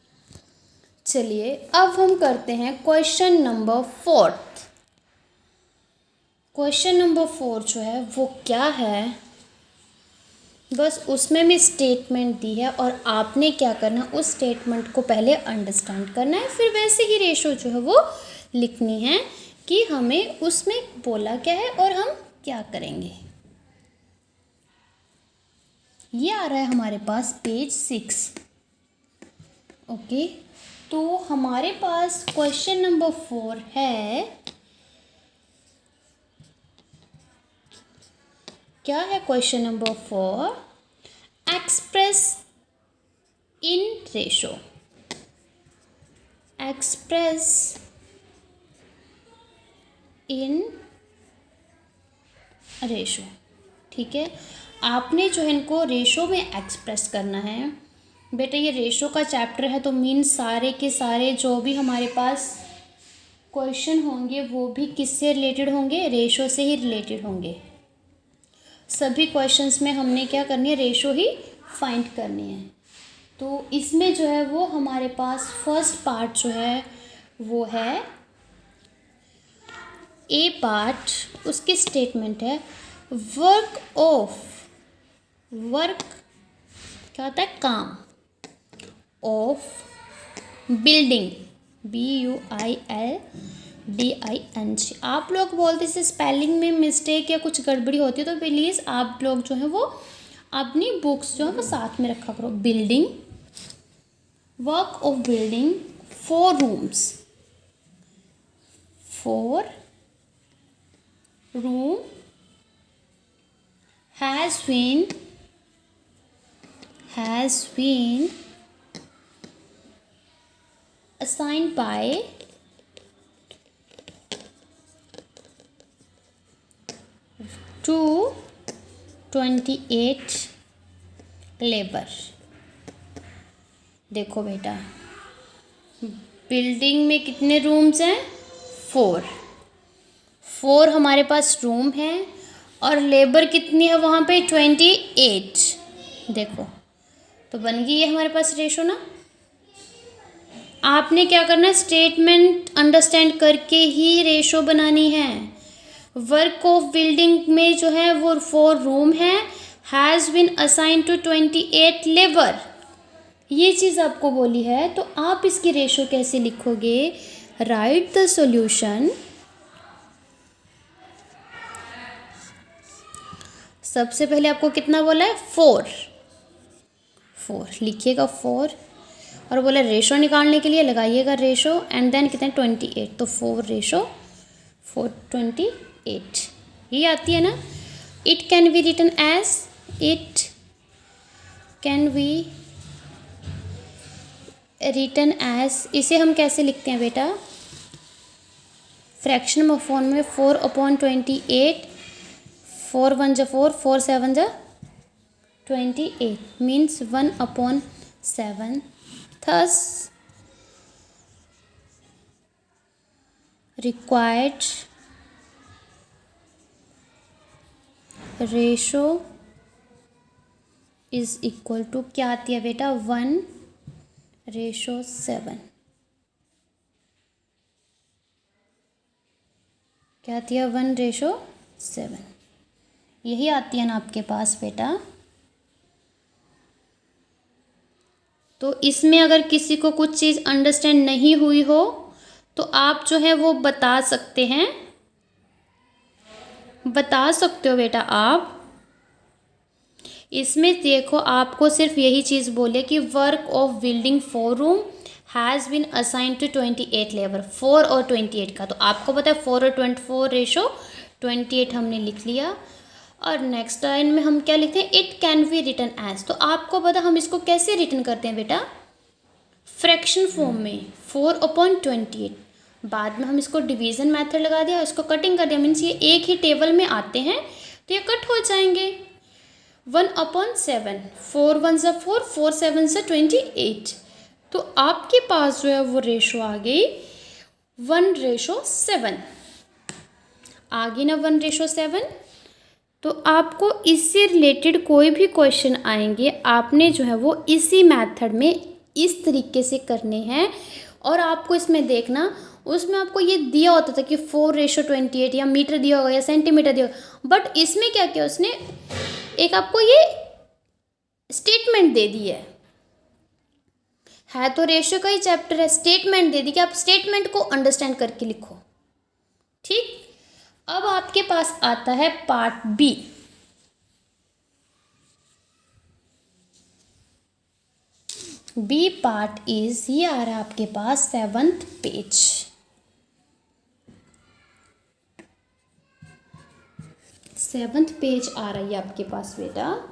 चलिए अब हम करते हैं क्वेश्चन नंबर 4। क्वेश्चन नंबर 4 जो है वो क्या है, बस उसमें भी स्टेटमेंट दी है और आपने क्या करना है उस स्टेटमेंट को पहले अंडरस्टैंड करना है, फिर वैसे ही रेशो जो है वो लिखनी है कि हमें उसमें बोला क्या है और हम क्या करेंगे। ये आ रहा है हमारे पास पेज 6, ओके। तो हमारे पास क्वेश्चन नंबर 4 है, क्या है question number 4, express in ratio, express in ratio, ठीक है। आपने जो है इनको रेशो में एक्सप्रेस करना है बेटा। ये रेशो का चैप्टर है तो मीन सारे के सारे जो भी हमारे पास क्वेश्चन होंगे वो भी किससे रिलेटेड होंगे, रेशो से ही रिलेटेड होंगे। सभी क्वेश्चंस में हमने क्या करनी है, रेशो ही फाइंड करनी है। तो इसमें जो है वो हमारे पास फर्स्ट पार्ट जो है वो है ए पार्ट, उसकी स्टेटमेंट है वर्क क्या होता है, काम ऑफ बिल्डिंग, BUILDING। आप लोग बोलते से स्पेलिंग में मिस्टेक या कुछ गड़बड़ी होती है तो प्लीज़ आप लोग जो है वो अपनी बुक्स जो है वो साथ में रखा करो। Building, work of building 4 rooms, 4 room has been assigned by to 28 labour. देखो बेटा, बिल्डिंग में कितने रूम्स हैं, 4 हमारे पास रूम हैं और लेबर कितनी है वहाँ पे, 28। देखो तो बन गई है हमारे पास रेशो ना। आपने क्या करना है, स्टेटमेंट अंडरस्टैंड करके ही रेशो बनानी है। वर्क ऑफ बिल्डिंग में जो है वो 4 रूम है, has been assign to 28 labour, ये चीज़ आपको बोली है। तो आप इसकी रेशो कैसे लिखोगे, राइट द सॉल्यूशन। सबसे पहले आपको कितना बोला है, 4 लिखिएगा 4, और बोला रेशो निकालने के लिए लगाइएगा रेशो एंड देन कितने 28, तो 4 रेशो 4 28 ये आती है ना। It can be written as, इसे हम कैसे लिखते हैं बेटा, फ्रैक्शन फॉर्म में 4/28, 4 1 जा 4, 4 7 जा 28 means 1/7। Thus required ratio is equal to क्या आती है बेटा, 1:7। क्या आती है, 1:7। यही आती है ना आपके पास बेटा। तो इसमें अगर किसी को कुछ चीज़ अंडरस्टैंड नहीं हुई हो तो आप जो है वो बता सकते हो बेटा। आप इसमें देखो, आपको सिर्फ यही चीज़ बोले कि work of building 4 room has been assign to 28 labour, 4 और 28 का। तो आपको पता है 4 और 24 रेशो 28 हमने लिख लिया। और नेक्स्ट लाइन में हम क्या लिखते हैं, it can be written as. तो आपको पता हम इसको कैसे रिटन करते हैं बेटा, फ्रैक्शन फॉर्म में 4/28। बाद में हम इसको डिवीज़न मेथड लगा दिया, इसको कटिंग कर दिया, मीन्स ये एक ही टेबल में आते हैं तो ये कट हो जाएंगे। 1/7, 4 1 जा 4, 4 7 जा 28। तो आपके पास जो है वो रेशो आ गई 1:7, आ गई ना 1:7। तो आपको इससे रिलेटेड कोई भी क्वेश्चन आएंगे, आपने जो है वो इसी मेथड में इस तरीके से करने हैं। और आपको इसमें देखना, उसमें आपको ये दिया होता था कि 4:28 या मीटर दिया होगा या सेंटीमीटर दिया होगा, बट इसमें क्या किया उसने, एक आपको ये स्टेटमेंट दे दी है तो रेशियो का ही चैप्टर है, स्टेटमेंट दे दी कि आप स्टेटमेंट को अंडरस्टैंड करके लिखो। ठीक, अब आपके पास आता है part B. B part is, ये आ रहा है आपके पास 7th पेज। 7th पेज आ रही है आपके पास बेटा।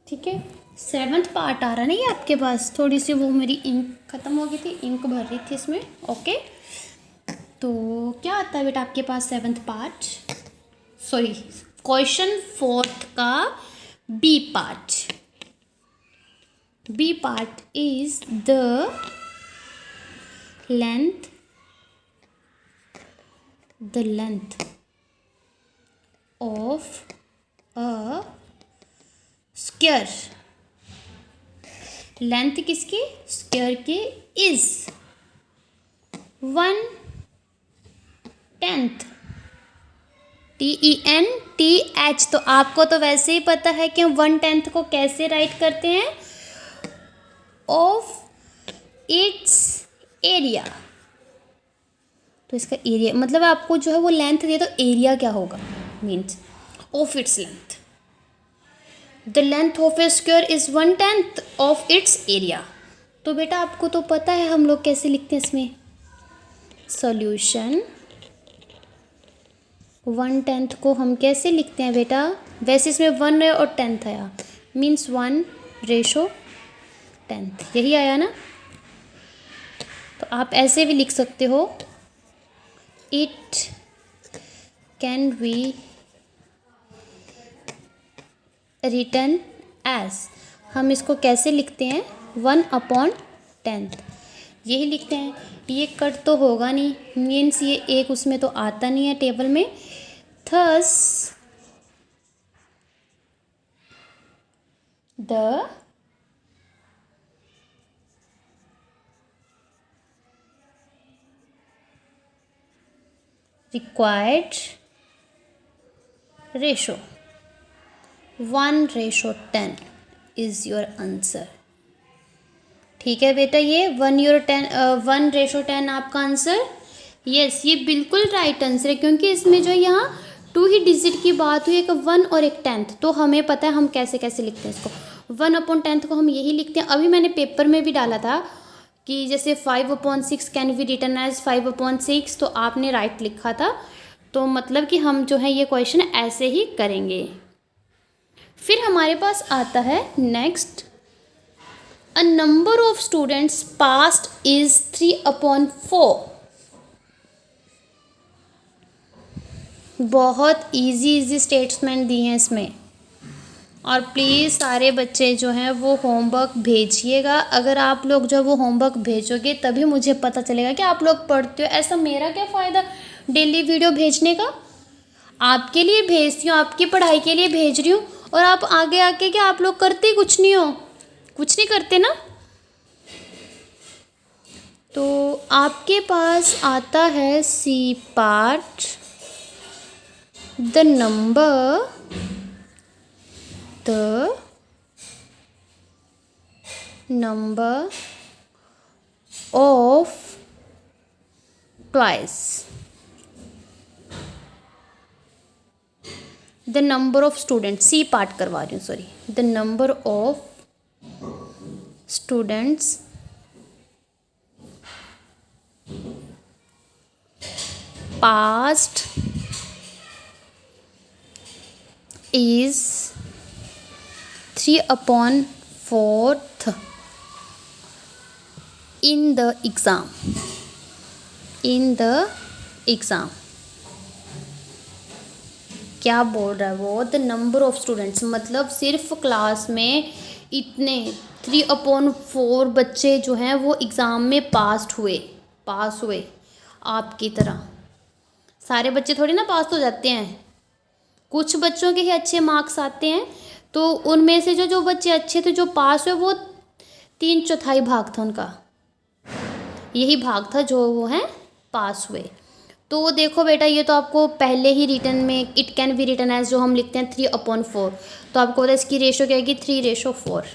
ठीक है, 7th पार्ट आ रहा है ना ये आपके पास। थोड़ी सी वो मेरी इंक ख़त्म हो गई थी, इंक भर रही थी इसमें। ओके, तो तो क्या आता है बेटा आपके पास 7th part, sorry question 4th का B part. B part is the length of a square. Length किसकी? स्क्वायर के इज 1/10. TENTH. तो आपको तो वैसे ही पता है कि 1/10 को कैसे राइट करते हैं, ऑफ इट्स एरिया. तो इसका एरिया मतलब आपको जो है वो लेंथ दिए तो एरिया क्या होगा, means of its length. The length of A square is 1/10 of its area. तो बेटा आपको तो पता है हम लोग कैसे लिखते हैं इसमें सॉल्यूशन. 1/10 को हम कैसे लिखते हैं बेटा, वैसे इसमें 1 है और 10 आया, मीन्स 1/10. यही आया ना. तो आप ऐसे भी लिख सकते हो, it can be written as. हम इसको कैसे लिखते हैं 1/10. यही लिखते हैं. ये कट तो होगा नहीं, मीन्स ये एक उसमें तो आता नहीं है टेबल में. Thus the required ratio 1/10 is your answer. ठीक है बेटा, ये 1/10 आपका आंसर. यस, ये बिल्कुल राइट आंसर है, क्योंकि इसमें जो यहाँ 2 ही डिजिट की बात हुई, एक 1 और एक 10th. तो हमें पता है हम कैसे कैसे लिखते हैं इसको. 1/10 को हम यही लिखते हैं. अभी मैंने पेपर में भी डाला था कि जैसे 5/6 कैन बी रिटन एज 5/6, तो आपने राइट लिखा था. तो मतलब कि हम जो है ये क्वेश्चन ऐसे ही करेंगे. फिर हमारे पास आता है next, a number of students passed is 3/4. बहुत इजी स्टेटमेंट दी हैं इसमें. और प्लीज़ सारे बच्चे जो हैं वो होमवर्क भेजिएगा. अगर आप लोग जो वो होमवर्क भेजोगे तभी मुझे पता चलेगा कि आप लोग पढ़ते हो. ऐसा मेरा क्या फ़ायदा डेली वीडियो भेजने का. आपके लिए भेजती हूँ, आपकी पढ़ाई के लिए भेज रही हूँ, और आप आगे आके क्या आप लोग करते कुछ नहीं हो, कुछ नहीं करते ना. तो आपके पास आता है C part, the number of twice. The number of students, C part करवा रही हूँ, sorry. The number of students passed is 3/4 in the exam. क्या बोल रहा है वो, द नंबर ऑफ स्टूडेंट्स मतलब सिर्फ क्लास में इतने 3/4 बच्चे जो हैं वो एग्ज़ाम में पास हुए. आपकी तरह सारे बच्चे थोड़ी ना पास हो जाते हैं, कुछ बच्चों के ही अच्छे मार्क्स आते हैं. तो उनमें से जो बच्चे अच्छे थे, जो पास हुए, वो 3/4 भाग था उनका, यही भाग था जो वो हैं पास हुए. तो देखो बेटा, ये तो आपको पहले ही रिटर्न में it can be written as जो हम लिखते हैं 3/4. तो आपको पता है इसकी रेशो क्या आएगी 3/4.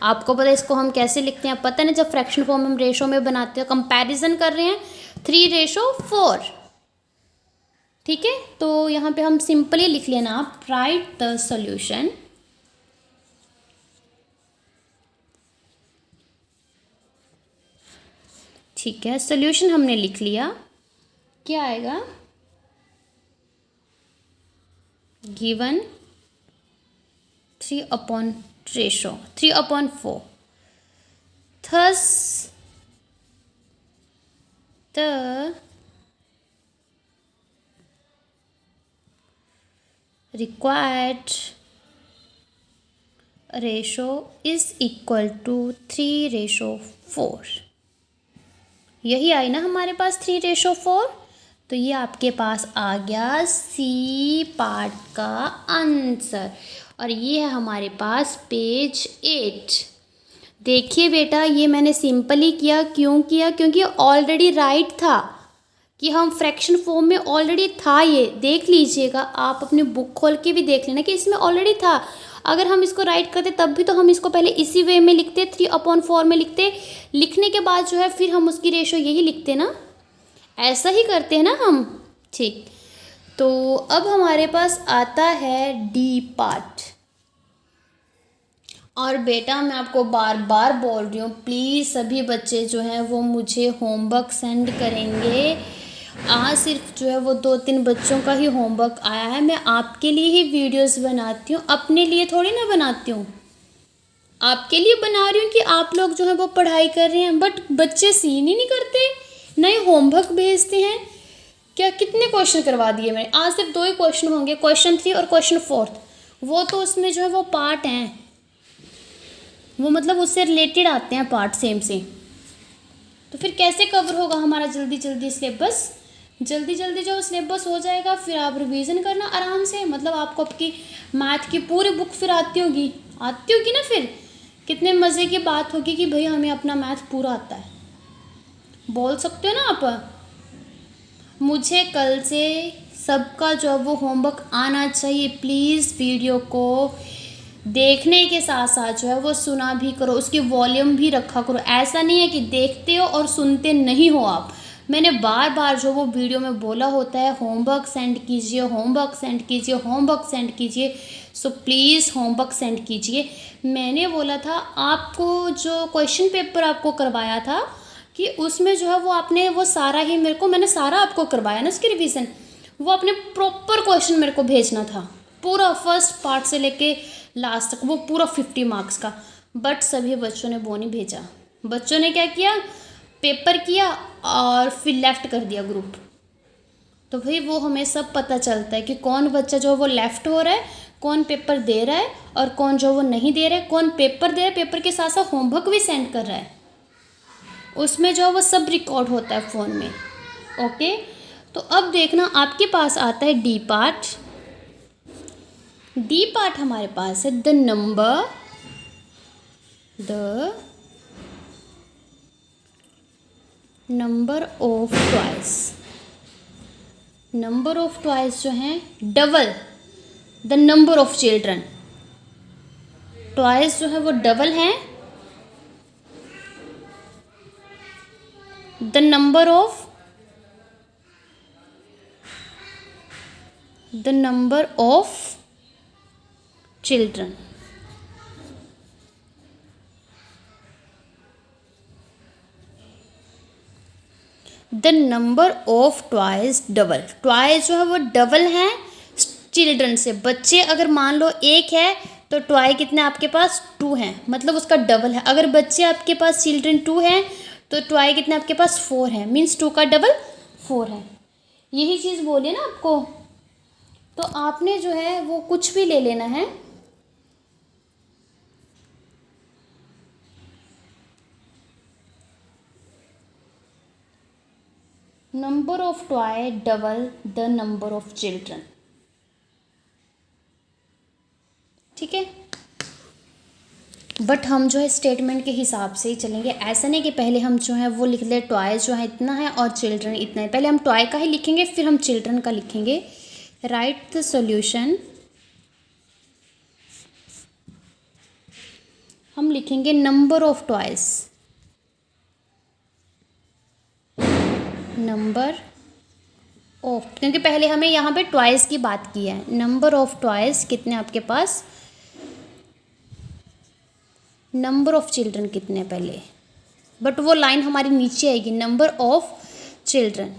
आपको पता है इसको हम कैसे लिखते हैं, पता है ना, जब फ्रैक्शन फॉर्म हम रेशो में बनाते हैं, कंपैरिजन कर रहे हैं 3/4. ठीक है, तो यहाँ पे हम सिंपली लिख लेना, आप राइट द सॉल्यूशन. ठीक है, सॉल्यूशन हमने लिख लिया. क्या आएगा, given 3/4. Thus the required ratio is equal to 3:4। यही आई ना हमारे पास 3:4। तो ये आपके पास आ गया सी पार्ट का आंसर। और ये है हमारे पास पेज 8। देखिए बेटा, ये मैंने सिंपल ही किया। क्यों किया? क्योंकि ऑलरेडी राइट था कि हम फ्रैक्शन फॉर्म में ऑलरेडी था। ये देख लीजिएगा, आप अपनी बुक खोल के भी देख लेना कि इसमें ऑलरेडी था। अगर हम इसको राइट करते तब भी तो हम इसको पहले इसी वे में लिखते, 3/4 में लिखते। लिखने के बाद जो है फिर हम उसकी रेशो यही लिखते ना, ऐसा ही करते हैं ना हम। ठीक, तो अब हमारे पास आता है डी पार्ट। और बेटा मैं आपको बार बार बोल रही हूँ, प्लीज़ सभी बच्चे जो हैं वो मुझे होमवर्क सेंड करेंगे। आज सिर्फ जो है वो 2-3 बच्चों का ही होमवर्क आया है। मैं आपके लिए ही वीडियोस बनाती हूँ, अपने लिए थोड़ी ना बनाती हूँ। आपके लिए बना रही हूँ कि आप लोग जो है वो पढ़ाई कर रहे हैं, बट बच्चे सीन ही नहीं करते, नए होमवर्क भेजते हैं। क्या कितने क्वेश्चन करवा दिए मैंने? आज सिर्फ 2 ही क्वेश्चन होंगे, क्वेश्चन 3 और क्वेश्चन 4। वो तो उसमें जो है वो पार्ट हैं, वो मतलब उससे रिलेटेड आते हैं पार्ट सेम से। तो फिर कैसे कवर होगा हमारा जल्दी जल्दी सिलेबस? जल्दी जल्दी जो सिलेबस हो जाएगा फिर आप रिवीजन करना आराम से। मतलब आपको आपकी मैथ की पूरी बुक फिर आती होगी ना। फिर कितने मज़े की बात होगी कि भाई हमें अपना मैथ पूरा आता है। बोल सकते हो ना आप। मुझे कल से सबका जो वो होमवर्क आना चाहिए। प्लीज़ वीडियो को देखने के साथ साथ जो है वो सुना भी करो, उसकी वॉल्यूम भी रखा करो। ऐसा नहीं है कि देखते हो और सुनते नहीं हो आप। मैंने बार बार जो वो वीडियो में बोला होता है, होमवर्क सेंड कीजिए, होमवर्क सेंड कीजिए, होमवर्क सेंड कीजिए। सो प्लीज़ होमवर्क सेंड कीजिए। मैंने बोला था आपको, जो क्वेश्चन पेपर आपको करवाया था कि उसमें जो है वो आपने वो सारा ही मैंने सारा आपको करवाया ना उसकी रिवीजन। वो अपने प्रॉपर क्वेश्चन मेरे को भेजना था, पूरा फर्स्ट पार्ट से लेके लास्ट तक, वो पूरा 50 मार्क्स का। बट सभी बच्चों ने वो नहीं भेजा। बच्चों ने क्या किया, पेपर किया और फिर लेफ़्ट कर दिया ग्रुप। तो भाई वो हमें सब पता चलता है कि कौन बच्चा जो वो लेफ़्ट हो रहा है, कौन पेपर दे रहा है और कौन जो वो नहीं दे रहा है। कौन पेपर दे रहा है, पेपर के साथ साथ होमवर्क भी सेंड कर रहा है, उसमें जो वो सब रिकॉर्ड होता है फ़ोन में। ओके, तो अब देखना आपके पास आता है डी पार्ट। डी पार्ट हमारे पास है the number of toys. Number of toys जो हैं double the number of children. Toys जो है वो डबल हैं the number of children. The number of toys double. Toys जो है वो डबल हैं चिल्ड्रन से। बच्चे अगर मान लो 1 है तो टॉय कितने आपके पास 2 हैं, मतलब उसका डबल है। अगर बच्चे आपके पास चिल्ड्रन 2 हैं तो टॉय कितने आपके पास 4 है, मीन्स 2 का डबल 4 है। यही चीज़ बोलिए ना आपको। तो आपने जो है वो कुछ भी ले लेना है। Number of toy double the number of children. ठीक है, बट हम जो है स्टेटमेंट के हिसाब से ही चलेंगे। ऐसा नहीं कि पहले हम जो है वो लिख ले टॉय जो है इतना है और चिल्ड्रन इतना है। पहले हम टॉय का ही लिखेंगे फिर हम चिल्ड्रन का लिखेंगे। Right the solution. हम लिखेंगे number of toys, number of, क्योंकि पहले हमें यहाँ पे टॉयज की बात की है। नंबर ऑफ टॉयज कितने आपके पास, नंबर ऑफ चिल्ड्रन कितने पहले, बट वो लाइन हमारी नीचे आएगी, number of children.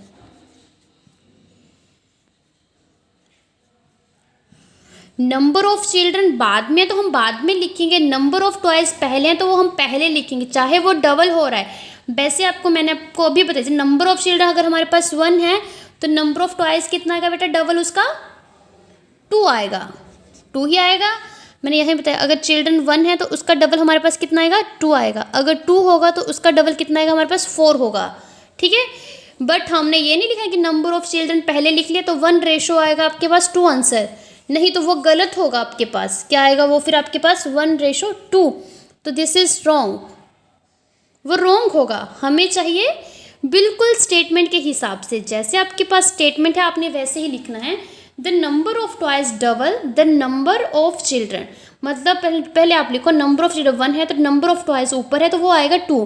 Number of children बाद में, तो हम बाद में लिखेंगे। नंबर ऑफ टॉयज पहले हैं तो वो हम पहले लिखेंगे, चाहे वो डबल हो रहा है। वैसे मैंने आपको अभी बताया, नंबर ऑफ चिल्ड्रन अगर हमारे पास 1 है तो नंबर ऑफ टॉयज कितना आएगा बेटा, डबल उसका 2 आएगा, 2 ही आएगा। मैंने यही बताया, अगर चिल्ड्रन 1 है तो उसका डबल हमारे पास कितना आएगा, 2 आएगा। अगर 2 होगा तो उसका डबल कितना आएगा हमारे पास, 4 होगा। ठीक है, बट हमने ये नहीं लिखा कि नंबर ऑफ चिल्ड्रन पहले लिख लिया तो 1 रेशो आएगा आपके पास 2 आंसर, नहीं तो वो गलत होगा आपके पास। क्या आएगा वो फिर आपके पास, 1:2। तो दिस इज रॉन्ग, वो रॉन्ग होगा। हमें चाहिए बिल्कुल स्टेटमेंट के हिसाब से, जैसे आपके पास स्टेटमेंट है आपने वैसे ही लिखना है। The number of toys double the number of children, मतलब पहले आप लिखो नंबर ऑफ चिल्ड्रन 1 है तो नंबर ऑफ टॉयज ऊपर है तो वो आएगा 2।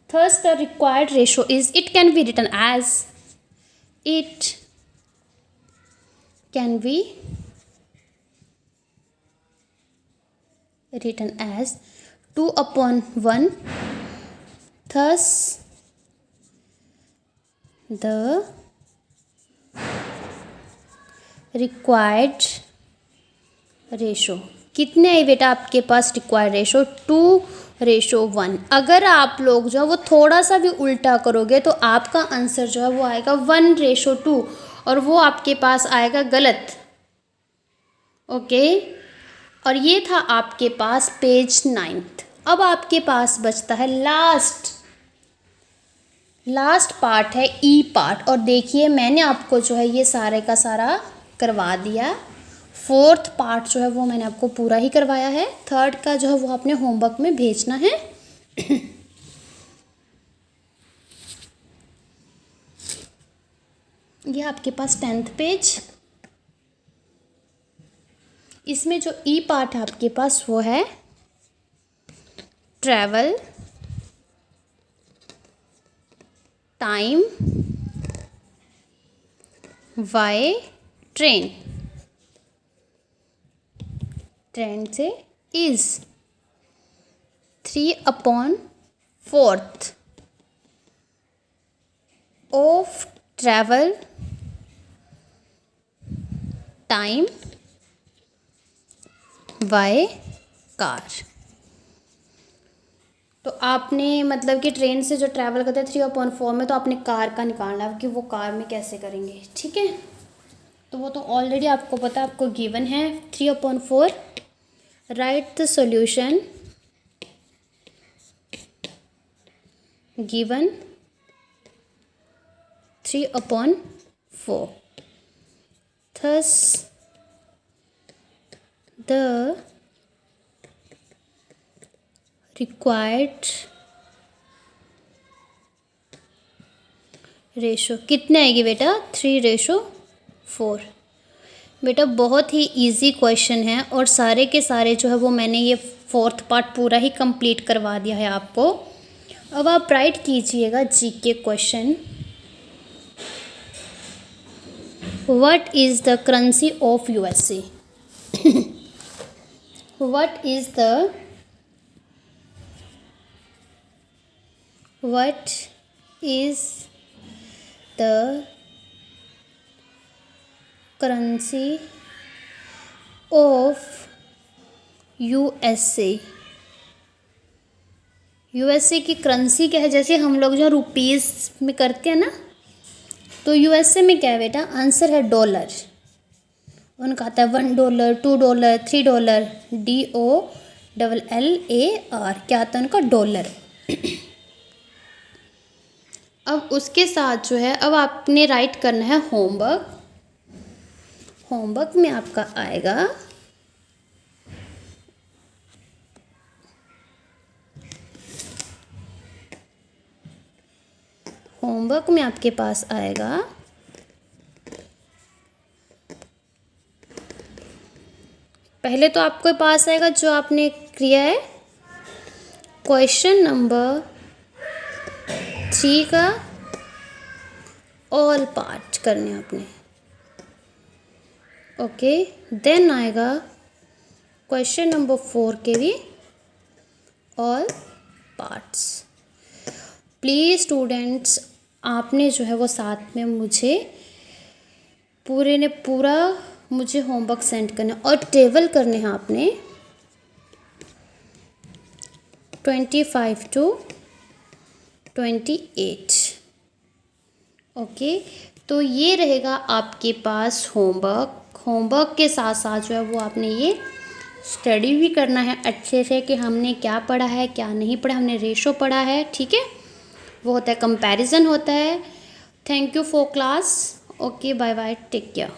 Thus the required ratio is, it can be written as, it can be written as 2/1. Thus the required ratio कितने है बेटा आपके पास, रिक्वायर्ड रेशो 2:1। अगर आप लोग जो है वो थोड़ा सा भी उल्टा करोगे तो आपका आंसर जो है वो आएगा 1:2 और वो आपके पास आएगा गलत। ओके, और ये था आपके पास पेज 9। अब आपके पास बचता है लास्ट पार्ट है ई पार्ट। और देखिए मैंने आपको जो है ये सारे का सारा करवा दिया। 4th पार्ट जो है वो मैंने आपको पूरा ही करवाया है। 3rd का जो है वो अपने होमवर्क में भेजना है। ये आपके पास 10th पेज, इसमें जो ई पार्ट है आपके पास वो है travel, time, by train, train से is 3/4 of travel, time, by car. तो आपने मतलब कि ट्रेन से जो ट्रैवल करते हैं 3/4 में, तो आपने कार का निकालना है कि वो कार में कैसे करेंगे। ठीक है, तो वो तो ऑलरेडी आपको पता है, आपको गिवन है 3/4। Right the solution given 3/4। Thus the required ratio कितने आएगी बेटा, 3:4। बेटा बहुत ही इजी क्वेश्चन है और सारे के सारे जो है वो मैंने ये 4th पार्ट पूरा ही कंप्लीट करवा दिया है आपको। अब आप राइट कीजिएगा GK question. What is the currency of USA? What is the currency of USA? USA की करेंसी क्या है? जैसे हम लोग जो रुपीज़ में करते हैं ना, तो यूएसए में क्या है बेटा, आंसर है डॉलर। उनका आता है $1, $2, $3, DOLLAR, क्या आता है उनका, डॉलर। अब उसके साथ जो है अब आपने राइट करना है होमवर्क। होमवर्क में आपका आएगा होमवर्क में आपके पास आएगा पहले तो आपके पास आएगा जो आपने किया है क्वेश्चन नंबर 3 का ऑल पार्ट करने आपने। ओके, देन आएगा क्वेश्चन नंबर 4 के भी ऑल पार्ट्स। प्लीज़ स्टूडेंट्स, आपने जो है वो साथ में मुझे पूरा मुझे होमवर्क सेंड करना और टेबल करने हैं आपने 25 to 28। ओके, तो ये रहेगा आपके पास होमवर्क। होमवर्क के साथ साथ जो है वो आपने ये स्टडी भी करना है अच्छे से कि हमने क्या पढ़ा है क्या नहीं पढ़ा। हमने रेशो पढ़ा है, ठीक है, वो होता है कंपैरिजन होता है। Thank you for class. Okay, bye bye, take care.